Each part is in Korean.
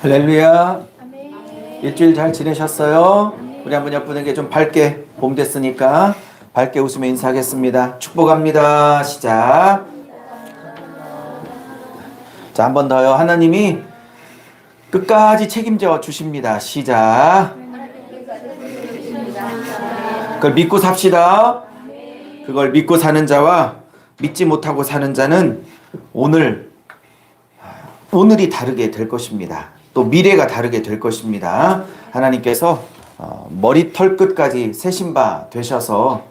할렐루야. 아멘. 일주일 잘 지내셨어요? 아멘. 우리 한번 옆분에게 좀 밝게, 봄 됐으니까 밝게 웃으며 인사하겠습니다. 축복합니다. 시작. 자, 한 번 더요. 하나님이 끝까지 책임져 주십니다. 시작. 그걸 믿고 삽시다. 그걸 믿고 사는 자와 믿지 못하고 사는 자는 오늘이 다르게 될 것입니다. 또 미래가 다르게 될 것입니다. 하나님께서 머리털 끝까지 새신바 되셔서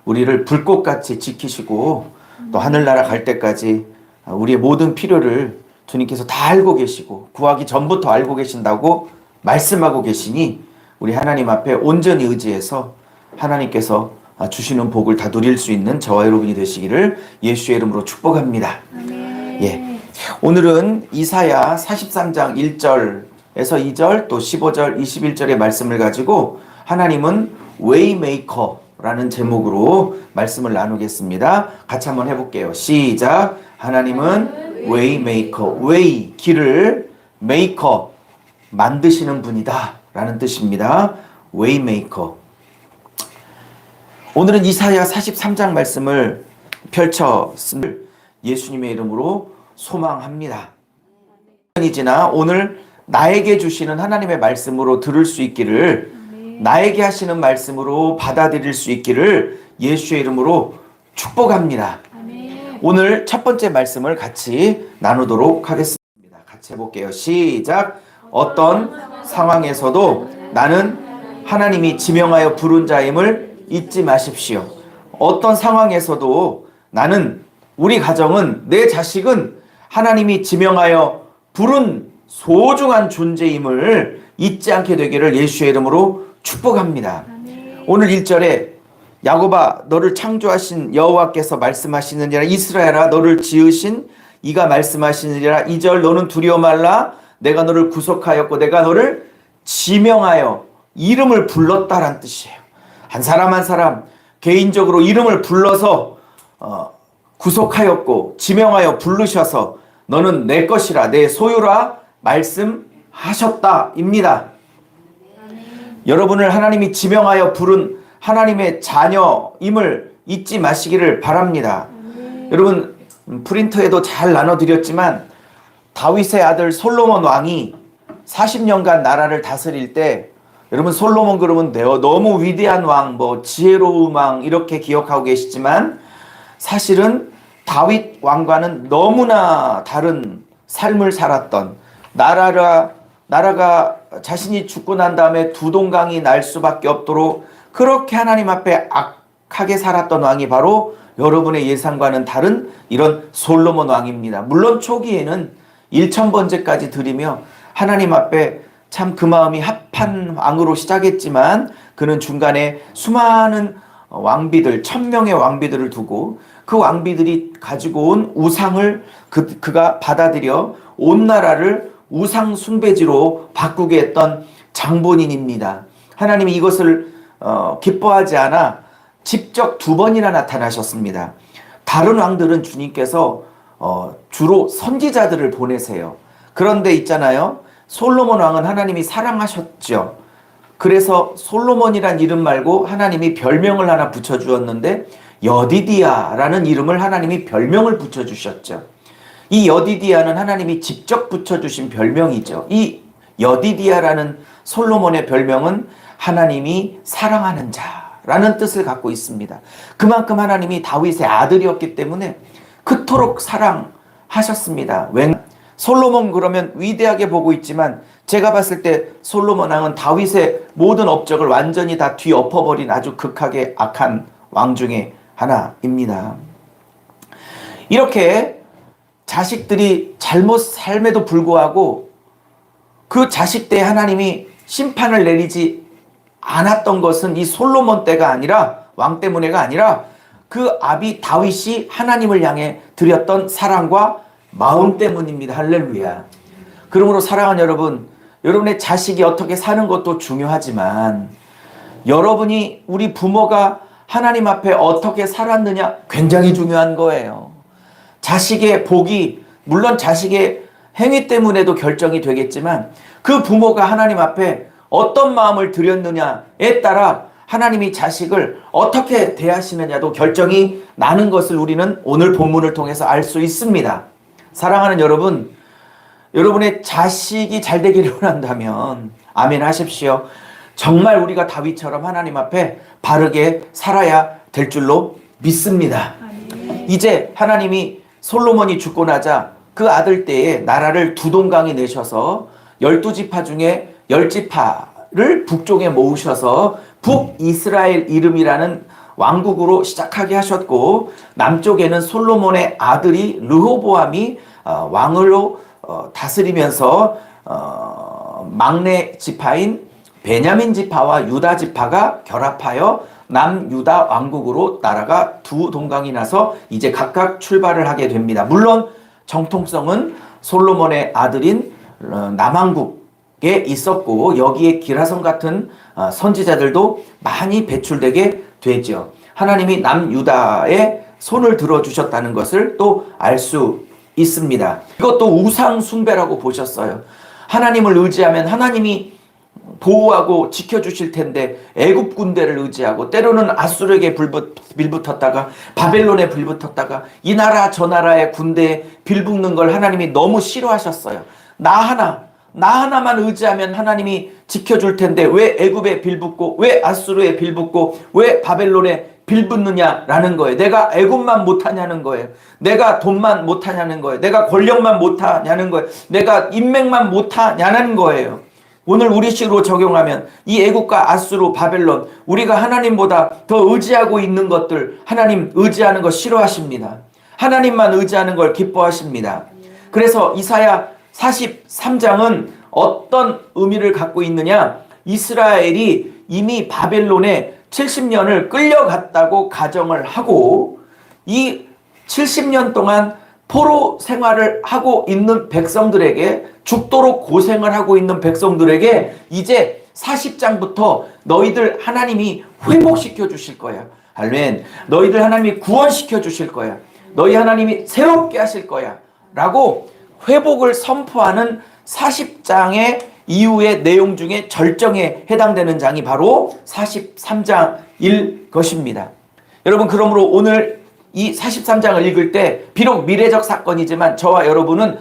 우리를 불꽃같이 지키시고 또 하늘나라 갈 때까지 우리의 모든 필요를 주님께서 다 알고 계시고 구하기 전부터 알고 계신다고 말씀하고 계시니 우리 하나님 앞에 온전히 의지해서 하나님께서 주시는 복을 다 누릴 수 있는 저와 여러분이 되시기를 예수의 이름으로 축복합니다. 아멘. 예. 오늘은 이사야 43장 1절에서 2절 또 15절 21절의 말씀을 가지고 하나님은 웨이메이커라는 제목으로 말씀을 나누겠습니다. 같이 한번 해볼게요. 시작. 하나님은 웨이메이커. 웨이 길을 메이커 만드시는 분이다 라는 뜻입니다. 웨이메이커. 오늘은 이사야 43장 말씀을 펼쳤음을 예수님의 이름으로 소망합니다. 이지나 오늘 나에게 주시는 하나님의 말씀으로 들을 수 있기를, 나에게 하시는 말씀으로 받아들일 수 있기를 예수의 이름으로 축복합니다. 아멘. 오늘 첫 번째 말씀을 같이 나누도록 하겠습니다. 같이 해볼게요. 시작. 어떤 상황에서도 나는 하나님이 지명하여 부른 자임을 잊지 마십시오. 어떤 상황에서도 나는, 우리 가정은, 내 자식은 하나님이 지명하여 부른 소중한 존재임을 잊지 않게 되기를 예수의 이름으로 축복합니다. 아멘. 오늘 1절에 야곱아 너를 창조하신 여호와께서 말씀하시느니라, 이스라엘아 너를 지으신 이가 말씀하시느니라. 2절 너는 두려워 말라, 내가 너를 구속하였고 내가 너를 지명하여 이름을 불렀다란 뜻이에요. 한 사람 한 사람 개인적으로 이름을 불러서 구속하였고 지명하여 부르셔서 너는 내 것이라 내 소유라 말씀하셨다 입니다. 여러분을 하나님이 지명하여 부른 하나님의 자녀임을 잊지 마시기를 바랍니다. 여러분 프린터에도 잘 나눠드렸지만 다윗의 아들 솔로몬 왕이 40년간 나라를 다스릴 때, 여러분 솔로몬 그러면 너무 위대한 왕, 지혜로운 왕 이렇게 기억하고 계시지만 사실은 다윗 왕과는 너무나 다른 삶을 살았던, 나라가 자신이 죽고 난 다음에 두 동강이 날 수밖에 없도록 그렇게 하나님 앞에 악하게 살았던 왕이 바로 여러분의 예상과는 다른 이런 솔로몬 왕입니다. 물론 초기에는 1000번제까지 드리며 하나님 앞에 참 그 마음이 합한 왕으로 시작했지만 그는 중간에 수많은 왕비들, 1000명의 왕비들을 두고 그 왕비들이 가지고 온 우상을 그가 받아들여 온 나라를 우상 숭배지로 바꾸게 했던 장본인입니다. 하나님이 이것을 기뻐하지 않아 직접 2번이나 나타나셨습니다. 다른 왕들은 주님께서 주로 선지자들을 보내세요. 그런데 있잖아요, 솔로몬 왕은 하나님이 사랑하셨죠. 그래서 솔로몬이란 이름 말고 하나님이 별명을 하나 붙여주었는데 여디디아라는 이름을 하나님이 별명을 붙여주셨죠. 이 여디디아는 하나님이 직접 붙여주신 별명이죠. 이 여디디아라는 솔로몬의 별명은 하나님이 사랑하는 자라는 뜻을 갖고 있습니다. 그만큼 하나님이 다윗의 아들이었기 때문에 그토록 사랑하셨습니다. 솔로몬 그러면 위대하게 보고 있지만 제가 봤을 때 솔로몬 왕은 다윗의 모든 업적을 완전히 다 뒤엎어버린 아주 극하게 악한 왕 중에 하나입니다. 이렇게 자식들이 잘못 삶에도 불구하고 그 자식 때에 하나님이 심판을 내리지 않았던 것은 이 솔로몬 때가 아니라, 왕 때문에가 아니라 그 아비 다윗이 하나님을 향해 드렸던 사랑과 마음 때문입니다. 할렐루야. 그러므로 사랑하는 여러분, 여러분의 자식이 어떻게 사는 것도 중요하지만 여러분이, 우리 부모가 하나님 앞에 어떻게 살았느냐 굉장히 중요한 거예요. 자식의 복이, 물론 자식의 행위 때문에도 결정이 되겠지만 그 부모가 하나님 앞에 어떤 마음을 들였느냐에 따라 하나님이 자식을 어떻게 대하시느냐도 결정이 나는 것을 우리는 오늘 본문을 통해서 알 수 있습니다. 사랑하는 여러분, 여러분의 자식이 잘 되기를 원한다면 아멘 하십시오. 정말 우리가 다윗처럼 하나님 앞에 바르게 살아야 될 줄로 믿습니다. 이제 하나님이 솔로몬이 죽고 나자 그 아들 때에 나라를 두 동강이 내셔서 12지파 중에 10지파를 북쪽에 모으셔서 북이스라엘 이름이라는 왕국으로 시작하게 하셨고, 남쪽에는 솔로몬의 아들이 르호보암이 왕으로 다스리면서 막내 지파인 베냐민 지파와 유다 지파가 결합하여 남유다 왕국으로 나라가 두 동강이 나서 이제 각각 출발을 하게 됩니다. 물론 정통성은 솔로몬의 아들인 남왕국에 있었고, 여기에 기라성 같은 선지자들도 많이 배출되게 되죠. 하나님이 남유다의 손을 들어주셨다는 것을 또 알 수 있습니다. 이것도 우상 숭배라고 보셨어요. 하나님을 의지하면 하나님이 보호하고 지켜주실 텐데 애굽 군대를 의지하고 때로는 아수르에게 빌붙었다가 바벨론에 빌붙었다가 이 나라 저 나라의 군대에 빌붙는 걸 하나님이 너무 싫어하셨어요. 나 하나만 의지하면 하나님이 지켜줄 텐데 왜 애굽에 빌붙고 왜 아수르에 빌붙고 왜 바벨론에 빌붙느냐라는 거예요. 내가 애굽만 못하냐는 거예요. 내가 돈만 못하냐는 거예요. 내가 권력만 못하냐는 거예요. 내가 인맥만 못하냐는 거예요. 오늘 우리식으로 적용하면 이 애국과 아수르, 바벨론, 우리가 하나님보다 더 의지하고 있는 것들, 하나님 의지하는 거 싫어하십니다. 하나님만 의지하는 걸 기뻐하십니다. 그래서 이사야 43장은 어떤 의미를 갖고 있느냐? 이스라엘이 이미 바벨론에 70년을 끌려갔다고 가정을 하고 이 70년 동안 포로 생활을 하고 있는 백성들에게, 죽도록 고생을 하고 있는 백성들에게 이제 40장부터 너희들 하나님이 회복시켜 주실 거야. 아멘. 너희들 하나님이 구원시켜 주실 거야. 너희 하나님이 새롭게 하실 거야. 라고 회복을 선포하는 40장의 이후의 내용 중에 절정에 해당되는 장이 바로 43장일 것입니다. 여러분, 그러므로 오늘 이 43장을 읽을 때 비록 미래적 사건이지만 저와 여러분은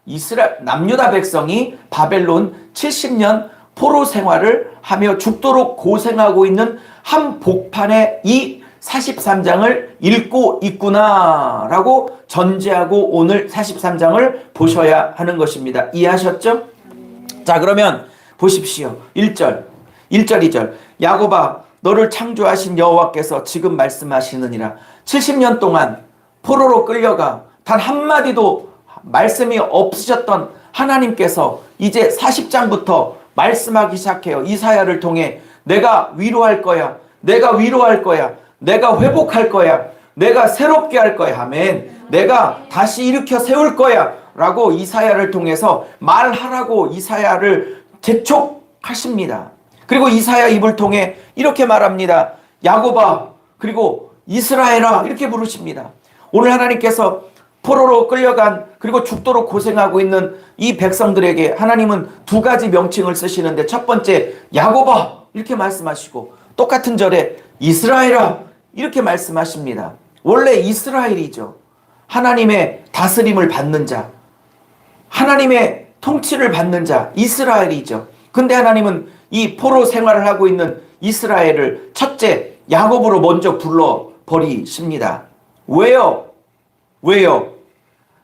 이스라엘 남유다 백성이 바벨론 70년 포로 생활을 하며 죽도록 고생하고 있는 한복판에 이 43장을 읽고 있구나라고 전제하고 오늘 43장을 보셔야 하는 것입니다. 이해하셨죠? 자, 그러면 보십시오. 1절, 2절. 야곱아, 너를 창조하신 여호와께서 지금 말씀하시느니라. 70년 동안 포로로 끌려가 단 한마디도 말씀이 없으셨던 하나님께서 이제 40장부터 말씀하기 시작해요. 이사야를 통해 내가 위로할 거야. 내가 위로할 거야. 내가 회복할 거야. 내가 새롭게 할 거야. 아멘. 내가 다시 일으켜 세울 거야. 라고 이사야를 통해서 말하라고 이사야를 재촉하십니다. 그리고 이사야 입을 통해 이렇게 말합니다. 야곱아, 그리고 이스라엘아, 이렇게 부르십니다. 오늘 하나님께서 포로로 끌려간, 그리고 죽도록 고생하고 있는 이 백성들에게 하나님은 두 가지 명칭을 쓰시는데, 첫 번째 야곱아 이렇게 말씀하시고, 똑같은 절에 이스라엘아 이렇게 말씀하십니다. 원래 이스라엘이죠. 하나님의 다스림을 받는 자, 하나님의 통치를 받는 자, 이스라엘이죠. 근데 하나님은 이 포로 생활을 하고 있는 이스라엘을 첫째 야곱으로 먼저 불러버리십니다. 왜요?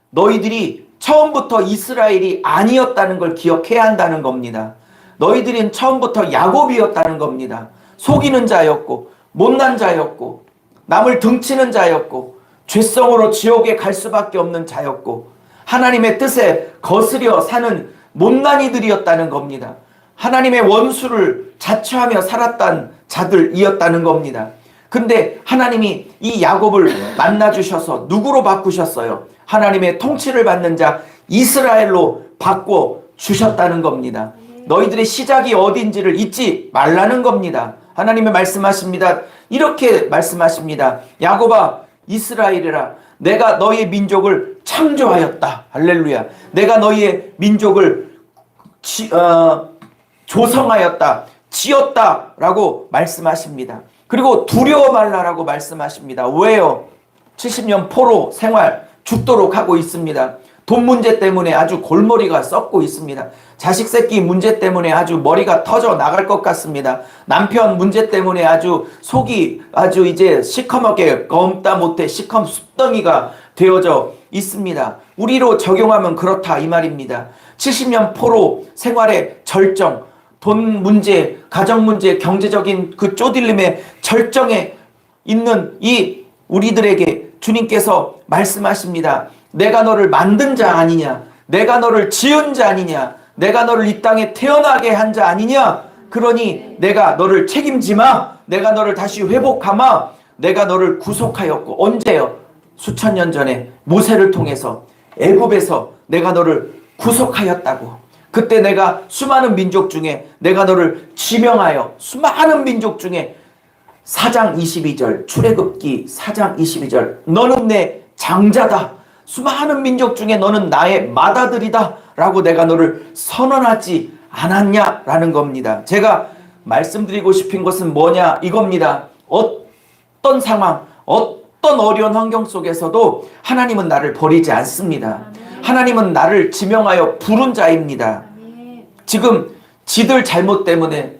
너희들이 처음부터 이스라엘이 아니었다는 걸 기억해야 한다는 겁니다. 너희들은 처음부터 야곱이었다는 겁니다. 속이는 자였고, 못난 자였고, 남을 등치는 자였고, 죄성으로 지옥에 갈 수밖에 없는 자였고, 하나님의 뜻에 거스려 사는 못난이들이었다는 겁니다. 하나님의 원수를 자처하며 살았던 자들이었다는 겁니다. 근데 하나님이 이 야곱을 만나주셔서 누구로 바꾸셨어요? 하나님의 통치를 받는 자 이스라엘로 바꿔주셨다는 겁니다. 너희들의 시작이 어딘지를 잊지 말라는 겁니다. 하나님의 말씀하십니다. 이렇게 말씀하십니다. 야곱아, 이스라엘이라, 내가 너희의 민족을 창조하였다. 할렐루야. 내가 너희의 민족을 조성하였다. 지었다. 라고 말씀하십니다. 그리고 두려워 말라라고 말씀하십니다. 왜요? 70년 포로 생활 죽도록 하고 있습니다. 돈 문제 때문에 아주 골머리가 썩고 있습니다. 자식 새끼 문제 때문에 아주 머리가 터져 나갈 것 같습니다. 남편 문제 때문에 아주 속이 아주 이제 시커멓게 검다 못해 시커먼 숲덩이가 되어져 있습니다. 우리로 적용하면 그렇다 이 말입니다. 70년 포로 생활의 절정, 돈 문제, 가정 문제, 경제적인 그 쪼들림의 절정에 있는 이 우리들에게 주님께서 말씀하십니다. 내가 너를 만든 자 아니냐? 내가 너를 지은 자 아니냐? 내가 너를 이 땅에 태어나게 한 자 아니냐? 그러니 내가 너를 책임지마. 내가 너를 다시 회복하마. 내가 너를 구속하였고. 언제요? 수천 년 전에 모세를 통해서 애굽에서 내가 너를 구속하였다고. 그때 내가 수많은 민족 중에 내가 너를 지명하여 수많은 민족 중에 4장 22절 출애굽기 4장 22절 너는 내 장자다. 수많은 민족 중에 너는 나의 맏아들이다 라고 내가 너를 선언하지 않았냐라는 겁니다. 제가 말씀드리고 싶은 것은 뭐냐 이겁니다. 어떤 상황, 어떤 어려운 환경 속에서도 하나님은 나를 버리지 않습니다. 하나님은 나를 지명하여 부른 자입니다. 지금 지들 잘못 때문에,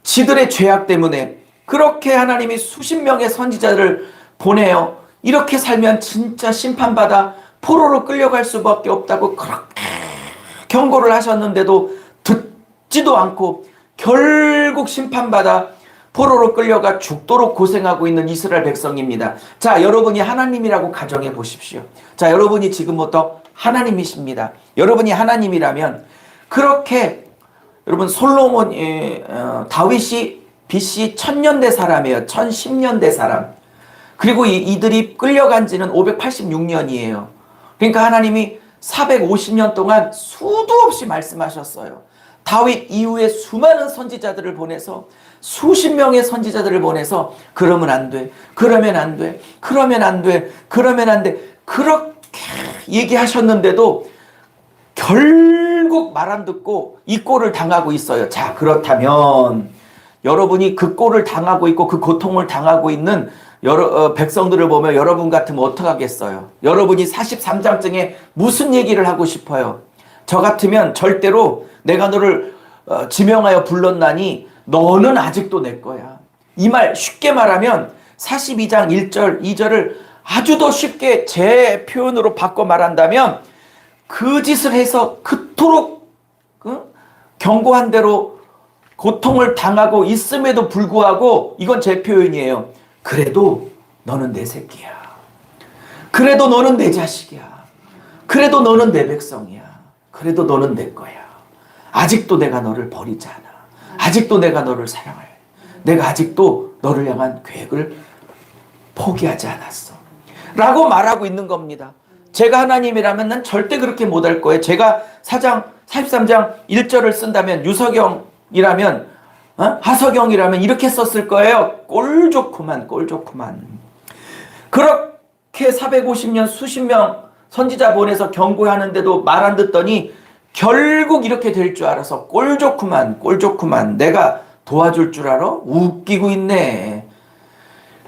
지들의 죄악 때문에 그렇게 하나님이 수십 명의 선지자를 보내요. 이렇게 살면 진짜 심판받아 포로로 끌려갈 수밖에 없다고 그렇게 경고를 하셨는데도 듣지도 않고 결국 심판받아 포로로 끌려가 죽도록 고생하고 있는 이스라엘 백성입니다. 자, 여러분이 하나님이라고 가정해 보십시오. 자, 여러분이 지금부터 하나님이십니다. 여러분이 하나님이라면 그렇게 여러분 다윗이 BC 1000년대 사람이에요. 1010년대 사람. 그리고 이들이 끌려간 지는 586년이에요. 그러니까 하나님이 450년 동안 수도 없이 말씀하셨어요. 다윗 이후에 수많은 선지자들을 보내서 수십 명의 선지자들을 보내서 그러면 안 돼. 그러면 안 돼. 그러면 안 돼. 그러면 안 돼. 그렇게 얘기하셨는데도 결국 말 안 듣고 이 꼴을 당하고 있어요. 자, 그렇다면 여러분이 그 꼴을 당하고 있고 그 고통을 당하고 있는 백성들을 보면 여러분 같으면 어떡하겠어요? 여러분이 43장증에 무슨 얘기를 하고 싶어요? 저 같으면 절대로 내가 너를 지명하여 불렀나니 너는 아직도 내 거야. 이 말 쉽게 말하면 42장 1절 2절을 아주 더 쉽게 제 표현으로 바꿔 말한다면 그 짓을 해서 그토록 경고한 대로 고통을 당하고 있음에도 불구하고 이건 제 표현이에요. 그래도 너는 내 새끼야. 그래도 너는 내 자식이야. 그래도 너는 내 백성이야. 그래도 너는 내 거야. 아직도 내가 너를 버리지 않아. 아직도 내가 너를 사랑해. 내가 아직도 너를 향한 계획을 포기하지 않았어. 라고 말하고 있는 겁니다. 제가 하나님이라면 난 절대 그렇게 못할 거예요. 제가 43장 1절을 쓴다면 유석영이라면 하석영이라면 이렇게 썼을 거예요. 꼴 좋구만, 꼴 좋구만. 그렇게 450년 수십 명 선지자 보내서 경고하는데도 말 안 듣더니 결국 이렇게 될 줄 알아서 꼴 좋구만, 꼴 좋구만. 내가 도와줄 줄 알아? 웃기고 있네.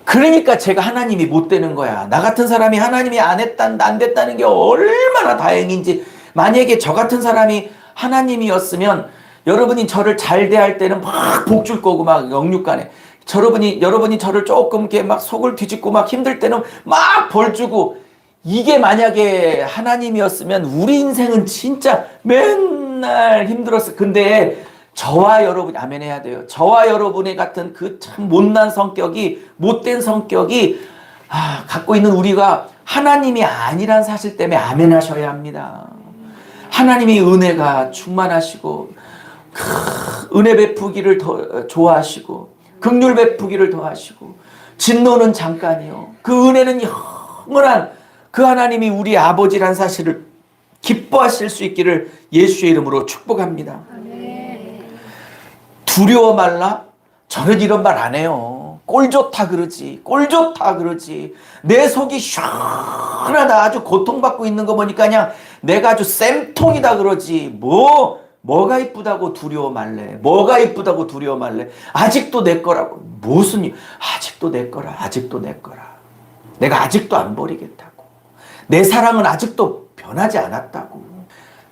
그러니까 제가 하나님이 못 되는 거야. 나 같은 사람이 하나님이 안 됐다는 게 얼마나 다행인지. 만약에 저 같은 사람이 하나님이었으면 여러분이 저를 잘 대할 때는 막 복 줄 거고 막 영육간에 여러분이 저를 조금 이렇게 막 속을 뒤집고 막 힘들 때는 막 벌 주고. 이게 만약에 하나님이었으면 우리 인생은 진짜 맨날 힘들었어. 근데 저와 여러분 아멘 해야 돼요. 저와 여러분의 같은 그 참 못난 성격이 못된 성격이 갖고 있는 우리가 하나님이 아니란 사실 때문에 아멘 하셔야 합니다. 하나님이 은혜가 충만하시고 은혜 베푸기를 더 좋아하시고 긍휼 베푸기를 더하시고 진노는 잠깐이요. 그 은혜는 영원한 그 하나님이 우리 아버지란 사실을 기뻐하실 수 있기를 예수의 이름으로 축복합니다. 두려워 말라? 저는 이런 말 안 해요. 꼴 좋다 그러지. 꼴 좋다 그러지. 내 속이 시원하다. 아주 고통받고 있는 거 보니까 그냥 내가 아주 쌤통이다 그러지. 뭐가 이쁘다고 두려워 말래. 뭐가 이쁘다고 두려워 말래. 아직도 내 거라고. 무슨 일. 아직도 내 거라. 아직도 내 거라. 내가 아직도 안 버리겠다고. 내 사랑은 아직도 변하지 않았다고.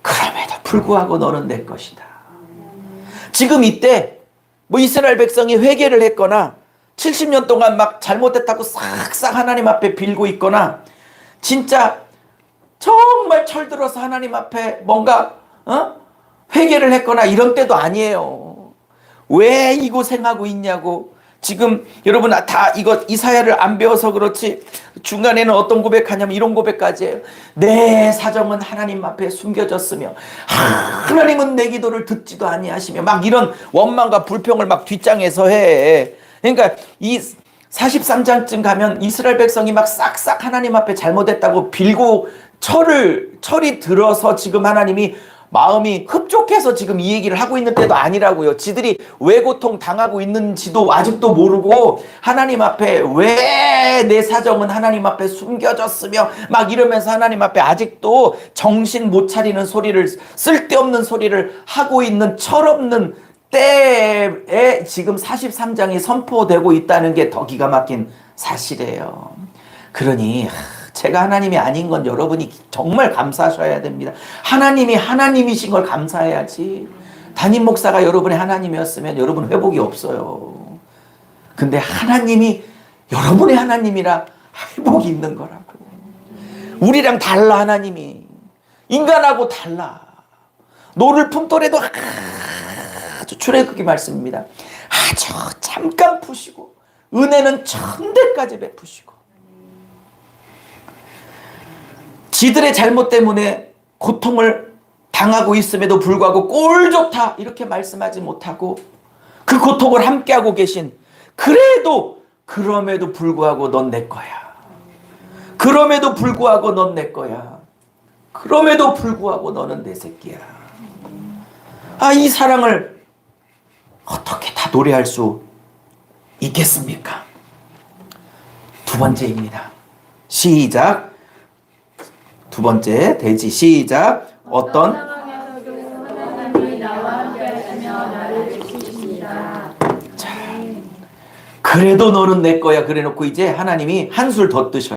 그럼에도 불구하고 너는 내 것이다. 지금 이때 뭐 이스라엘 백성이 회개를 했거나 70년 동안 막 잘못했다고 싹싹 하나님 앞에 빌고 있거나 진짜 정말 철들어서 하나님 앞에 뭔가 회개를 했거나 이런 때도 아니에요. 왜 이 고생하고 있냐고. 지금 여러분 다 이사야를 안 배워서 그렇지 중간에는 어떤 고백하냐면 이런 고백까지 해요. 내 사정은 하나님 앞에 숨겨졌으며 하나님은 내 기도를 듣지도 아니하시며 막 이런 원망과 불평을 막 뒷장에서 해. 그러니까 이 43장쯤 가면 이스라엘 백성이 막 싹싹 하나님 앞에 잘못했다고 빌고 철이 들어서 지금 하나님이 마음이 흡족해서 지금 이 얘기를 하고 있는 때도 아니라고요. 지들이 왜 고통 당하고 있는지도 아직도 모르고 하나님 앞에 왜 내 사정은 하나님 앞에 숨겨졌으며 막 이러면서 하나님 앞에 아직도 정신 못 차리는 소리를 쓸데없는 소리를 하고 있는 철없는 때에 지금 43장이 선포되고 있다는 게 더 기가 막힌 사실이에요. 그러니 제가 하나님이 아닌 건 여러분이 정말 감사하셔야 됩니다. 하나님이 하나님이신 걸 감사해야지. 담임 목사가 여러분의 하나님이었으면 여러분 회복이 없어요. 근데 하나님이 여러분의 하나님이라 회복이 있는 거라고. 우리랑 달라. 하나님이 인간하고 달라. 노를 품더라도 아주 출애굽기 말씀입니다. 아주 잠깐 푸시고 은혜는 천대까지 베푸시고 지들의 잘못 때문에 고통을 당하고 있음에도 불구하고 꼴 좋다 이렇게 말씀하지 못하고 그 고통을 함께하고 계신 그럼에도 불구하고 넌 내 거야. 그럼에도 불구하고 넌 내 거야. 그럼에도 불구하고 너는 내 새끼야. 이 사랑을 어떻게 다 노래할 수 있겠습니까? 두 번째입니다. 시작. 두 번째 돼지 시작. 어떤 하나님이 나와 함께하시며 나를 지키십니다. 자, 그래도 너는 내 거야 그래놓고 이제 하나님이 한술 더 뜨셔요.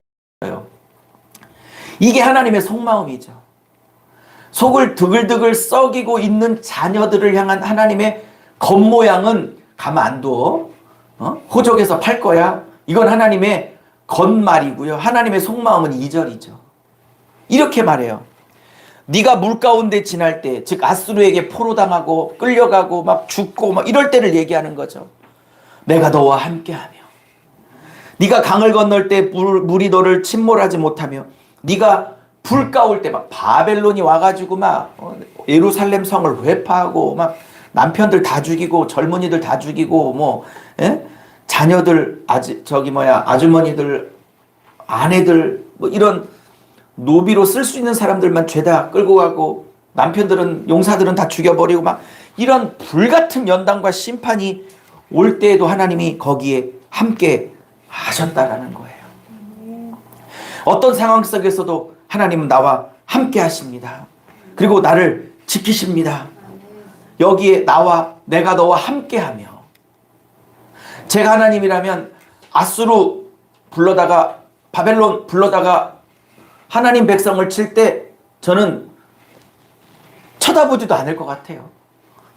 이게 하나님의 속마음이죠. 속을 드글드글 썩이고 있는 자녀들을 향한 하나님의 겉모양은 가만 안 둬. 호적에서 팔 거야. 이건 하나님의 겉말이고요. 하나님의 속마음은 2절이죠. 이렇게 말해요. 네가 물 가운데 지날 때, 즉 아수르에게 포로당하고 끌려가고 막 죽고 막 이럴 때를 얘기하는 거죠. 내가 너와 함께하며 네가 강을 건널 때 물이 너를 침몰하지 못하며 네가 불 가올 때 막 바벨론이 와가지고 막 예루살렘 성을 회파하고 막 남편들 다 죽이고 젊은이들 다 죽이고 뭐 자녀들 아주머니들 아내들 뭐 이런 노비로 쓸 수 있는 사람들만 죄다 끌고 가고 남편들은 용사들은 다 죽여버리고 막 이런 불같은 연단과 심판이 올 때에도 하나님이 거기에 함께 하셨다라는 거예요. 어떤 상황 속에서도 하나님은 나와 함께 하십니다. 그리고 나를 지키십니다. 여기에 내가 너와 함께 하며 제가 하나님이라면 아수르 불러다가 바벨론 불러다가 하나님 백성을 칠 때 저는 쳐다보지도 않을 것 같아요.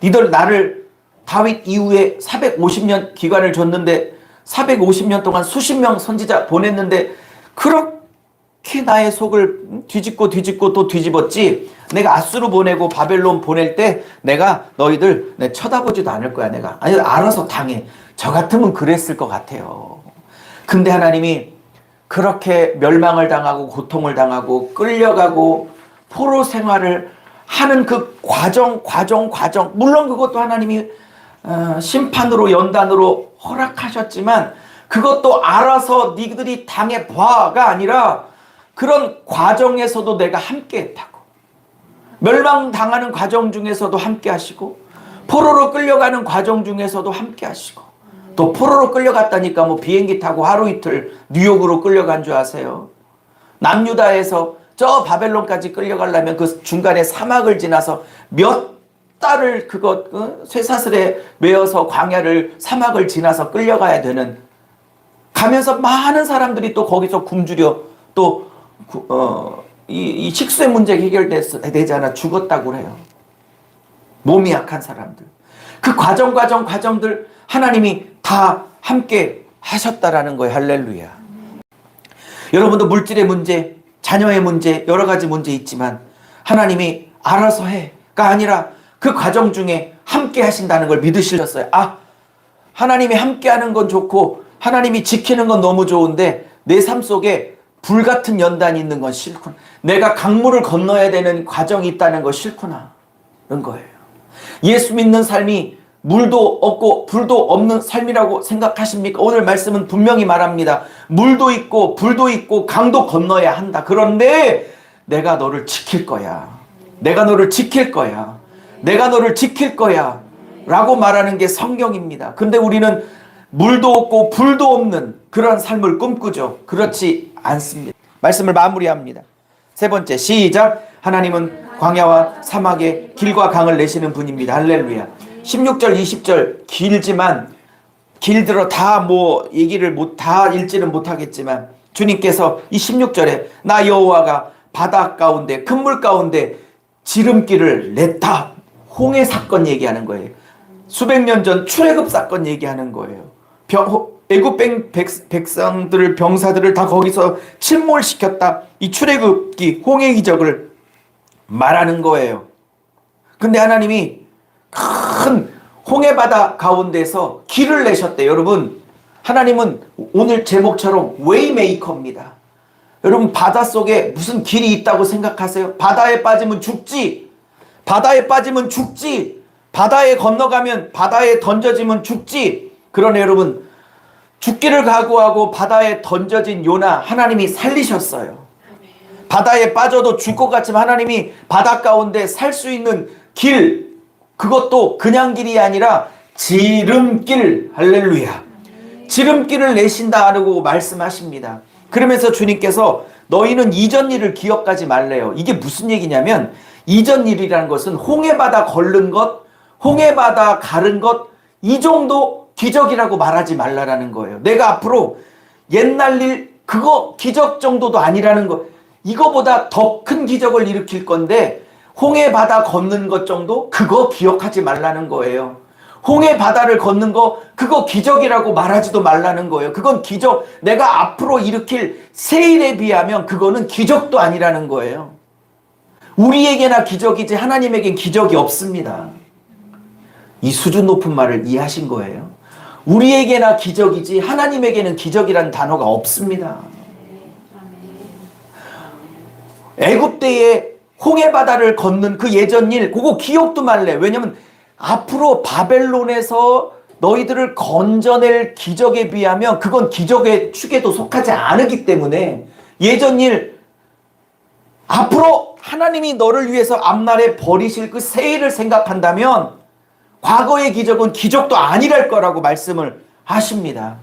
니들 나를 다윗 이후에 450년 기간을 줬는데 450년 동안 수십 명 선지자 보냈는데 그렇게 나의 속을 뒤집고 또 뒤집었지. 내가 아수르 보내고 바벨론 보낼 때 내가 너희들 쳐다보지도 않을 거야. 내가 아니 알아서 당해. 저 같으면 그랬을 것 같아요. 근데 하나님이 그렇게 멸망을 당하고 고통을 당하고 끌려가고 포로 생활을 하는 그 과정 물론 그것도 하나님이 심판으로 연단으로 허락하셨지만 그것도 알아서 니들이 당해봐가 아니라 그런 과정에서도 내가 함께 했다고. 멸망당하는 과정 중에서도 함께 하시고 포로로 끌려가는 과정 중에서도 함께 하시고 또 포로로 끌려갔다니까 뭐 비행기 타고 하루 이틀 뉴욕으로 끌려간 줄 아세요? 남유다에서 저 바벨론까지 끌려가려면 그 중간에 사막을 지나서 몇 달을 쇠사슬에 매어서 광야를 사막을 지나서 끌려가야 되는, 가면서 많은 사람들이 또 거기서 굶주려 또 이 식수의 문제가 해결되지 않아 죽었다고 그래요. 몸이 약한 사람들. 그 과정들 하나님이 다 함께 하셨다라는 거예요. 할렐루야. 여러분도 물질의 문제, 자녀의 문제, 여러 가지 문제 있지만 하나님이 알아서 해가 아니라 그 과정 중에 함께 하신다는 걸 믿으시렸어요. 아, 하나님이 함께 하는 건 좋고 하나님이 지키는 건 너무 좋은데 내 삶 속에 불같은 연단이 있는 건 싫구나. 내가 강물을 건너야 되는 과정이 있다는 거 싫구나. 그런 거예요. 예수 믿는 삶이 물도 없고 불도 없는 삶이라고 생각하십니까? 오늘 말씀은 분명히 말합니다. 물도 있고 불도 있고 강도 건너야 한다. 그런데 내가 너를 지킬 거야. 내가 너를 지킬 거야. 내가 너를 지킬 거야. 라고 말하는 게 성경입니다. 근데 우리는 물도 없고 불도 없는 그런 삶을 꿈꾸죠. 그렇지 않습니다. 말씀을 마무리합니다. 세 번째, 시작. 하나님은 광야와 사막에 길과 강을 내시는 분입니다. 할렐루야. 16절 20절 길지만 길들어 다 다 읽지는 못하겠지만 주님께서 이 16절에 나 여호와가 바다 가운데 큰 물 가운데 지름길을 냈다. 홍해 사건 얘기하는 거예요. 수백 년 전 출애굽 사건 얘기하는 거예요. 애굽 백성들을, 병사들을 다 거기서 침몰시켰다. 이 출애굽기 홍해 기적을 말하는 거예요. 근데 하나님이 큰 홍해 바다 가운데서 길을 내셨대. 여러분, 하나님은 오늘 제목처럼 웨이메이커입니다. 여러분, 바닷속에 무슨 길이 있다고 생각하세요? 바다에 빠지면 죽지. 바다에 빠지면 죽지. 바다에 건너가면, 바다에 던져지면 죽지. 그러나 여러분, 죽기를 각오하고 바다에 던져진 요나 하나님이 살리셨어요. 바다에 빠져도 죽을 것 같지만 하나님이 바다 가운데 살 수 있는 길, 그것도 그냥 길이 아니라 지름길. 할렐루야. 지름길을 내신다고 말씀하십니다. 그러면서 주님께서 너희는 이전 일을 기억하지 말래요. 이게 무슨 얘기냐면 이전 일이라는 것은 홍해바다 걸른 것, 홍해바다 가른 것, 이 정도 기적이라고 말하지 말라라는 거예요. 내가 앞으로 옛날 일 그거 기적 정도도 아니라는 거, 이거보다 더 큰 기적을 일으킬 건데 홍해 바다 걷는 것 정도 그거 기억하지 말라는 거예요. 홍해 바다를 걷는 거 그거 기적이라고 말하지도 말라는 거예요. 그건 기적, 내가 앞으로 일으킬 새 일에 비하면 그거는 기적도 아니라는 거예요. 우리에게나 기적이지 하나님에겐 기적이 없습니다. 이 수준 높은 말을 이해하신 거예요. 우리에게나 기적이지 하나님에게는 기적이라는 단어가 없습니다. 애굽 때에 홍해 바다를 걷는 그 예전 일, 그거 기억도 말래. 왜냐면 앞으로 바벨론에서 너희들을 건져낼 기적에 비하면 그건 기적의 축에도 속하지 않기 때문에 예전 일, 앞으로 하나님이 너를 위해서 앞날에 벌이실 그 새 일을 생각한다면 과거의 기적은 기적도 아니랄 거라고 말씀을 하십니다.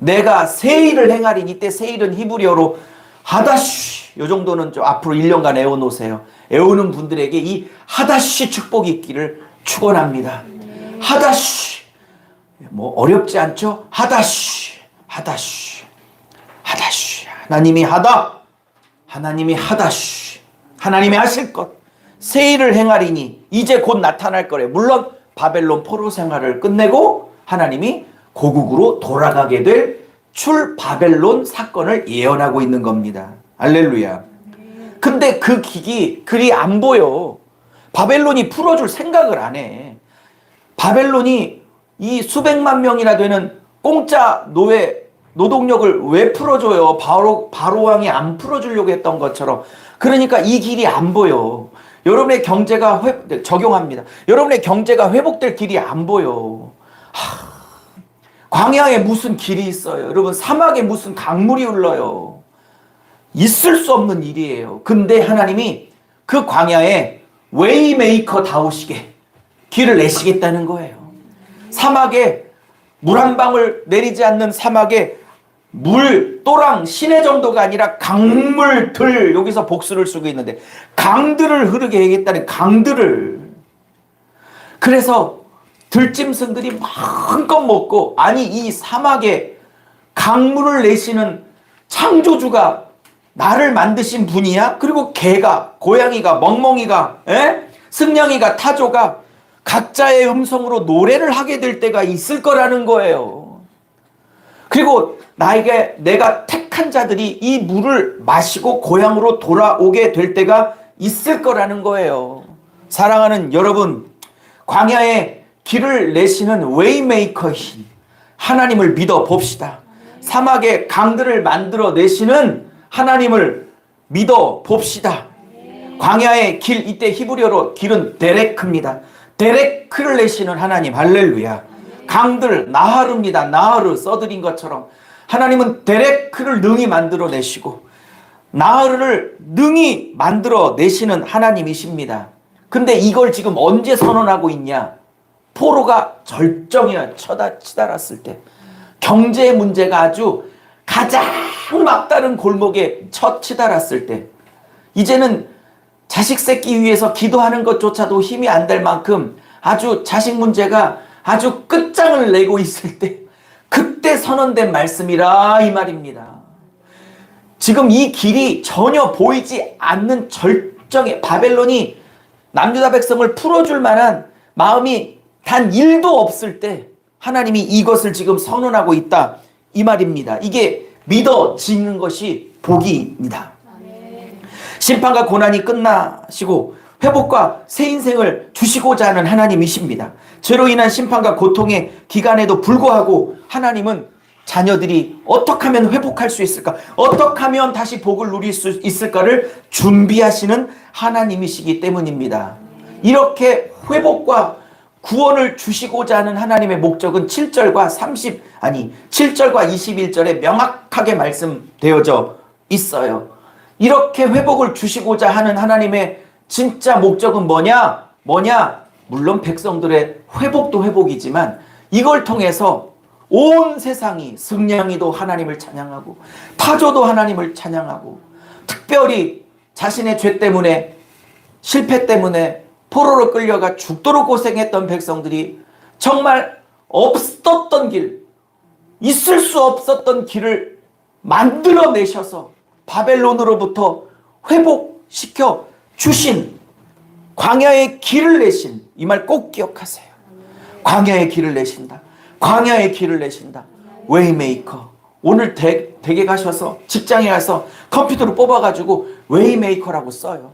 내가 새 일을 행하리니, 이때 새 일은 히브리어로 하다쉬, 요 정도는 좀 앞으로 1년간 애워놓으세요. 애우는 분들에게 이 하다쉬 축복이 있기를 축원합니다. 하다쉬, 뭐 어렵지 않죠? 하다쉬, 하다쉬, 하다쉬. 하나님이 하다, 하나님이 하다쉬, 하나님이 하실 것, 새 일을 행하리니 이제 곧 나타날 거래. 물론 바벨론 포로 생활을 끝내고 하나님이 고국으로 돌아가게 될 출바벨론 사건을 예언하고 있는 겁니다. 할렐루야. 근데 그 기기 그리 안 보여. 바벨론이 풀어줄 생각을 안 해. 바벨론이 이 수백만 명이나 되는 공짜 노동력을 왜 풀어줘요? 바로 왕이 안 풀어주려고 했던 것처럼. 그러니까 이 길이 안 보여. 여러분의 경제가 적용합니다. 여러분의 경제가 회복될 길이 안 보여. 광야에 무슨 길이 있어요? 여러분, 사막에 무슨 강물이 흘러요? 있을 수 없는 일이에요. 근데 하나님이 그 광야에 웨이메이커 다우시게 길을 내시겠다는 거예요. 사막에 물 한 방울 내리지 않는 사막에 물, 또랑, 시내 정도가 아니라 강물들, 여기서 복수를 쓰고 있는데 강들을 흐르게 하겠다는 강들을. 그래서 들짐승들이 마음껏 먹고, 아니 이 사막에 강물을 내시는 창조주가 나를 만드신 분이야? 그리고 개가, 고양이가, 멍멍이가, 승냥이가, 타조가 각자의 음성으로 노래를 하게 될 때가 있을 거라는 거예요. 그리고 내가 택한 자들이 이 물을 마시고 고향으로 돌아오게 될 때가 있을 거라는 거예요. 사랑하는 여러분, 광야에 길을 내시는 웨이메이커이신 하나님을 믿어 봅시다. 사막에 강들을 만들어 내시는 하나님을 믿어 봅시다. 광야의 길, 이때 히브리어로 길은 데레크입니다. 데레크를 내시는 하나님, 할렐루야. 강들, 나하르입니다. 나하르 써드린 것처럼 하나님은 데레크를 능히 만들어 내시고 나하르를 능히 만들어 내시는 하나님이십니다. 근데 이걸 지금 언제 선언하고 있냐? 포로가 절정에 치달았을 때, 경제 문제가 아주 가장 막다른 골목에 치달았을 때, 이제는 자식 새끼 위해서 기도하는 것조차도 힘이 안 될 만큼 아주 자식 문제가 아주 끝장을 내고 있을 때, 그때 선언된 말씀이라 이 말입니다. 지금 이 길이 전혀 보이지 않는 절정에 바벨론이 남유다 백성을 풀어줄 만한 마음이 단 1도 없을 때 하나님이 이것을 지금 선언하고 있다 이 말입니다. 이게 믿어지는 것이 복입니다. 심판과 고난이 끝나시고 회복과 새 인생을 주시고자 하는 하나님이십니다. 죄로 인한 심판과 고통의 기간에도 불구하고 하나님은 자녀들이 어떻게 하면 회복할 수 있을까? 어떻게 하면 다시 복을 누릴 수 있을까를 준비하시는 하나님이시기 때문입니다. 이렇게 회복과 구원을 주시고자 하는 하나님의 목적은 7절과 21절에 명확하게 말씀되어져 있어요. 이렇게 회복을 주시고자 하는 하나님의 진짜 목적은 뭐냐? 물론 백성들의 회복도 회복이지만 이걸 통해서 온 세상이, 승냥이도 하나님을 찬양하고 타조도 하나님을 찬양하고, 특별히 자신의 죄 때문에, 실패 때문에 포로로 끌려가 죽도록 고생했던 백성들이 정말 없었던 길, 있을 수 없었던 길을 만들어내셔서 바벨론으로부터 회복시켜 주신, 광야의 길을 내신, 이 말 꼭 기억하세요. 광야의 길을 내신다. 광야의 길을 내신다. 웨이메이커. 오늘 댁에 가셔서, 직장에 가서 컴퓨터로 뽑아가지고 웨이메이커라고 써요.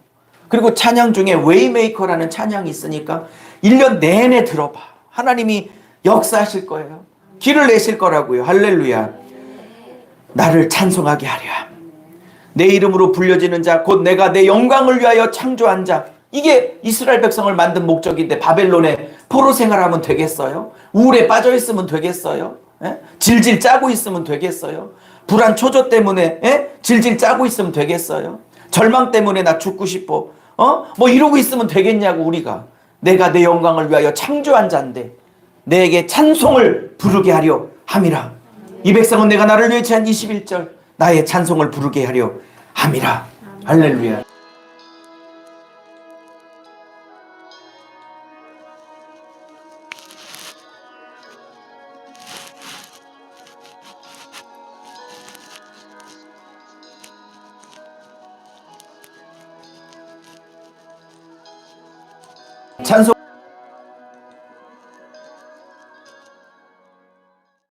그리고 찬양 중에 웨이메이커라는 찬양이 있으니까 1년 내내 들어봐. 하나님이 역사하실 거예요. 길을 내실 거라고요. 할렐루야. 나를 찬송하게 하려 함. 내 이름으로 불려지는 자, 곧 내가 내 영광을 위하여 창조한 자. 이게 이스라엘 백성을 만든 목적인데 바벨론에 포로 생활하면 되겠어요? 우울에 빠져 있으면 되겠어요? 질질 짜고 있으면 되겠어요? 불안 초조 때문에 질질 짜고 있으면 되겠어요? 절망 때문에 나 죽고 싶어. 뭐 이러고 있으면 되겠냐고. 우리가 내가 내 영광을 위하여 창조한 자인데 내게 찬송을 부르게 하려 함이라. 이 백성은 내가 나를 위해 취한 21절 나의 찬송을 부르게 하려 함이라. 할렐루야. 찬송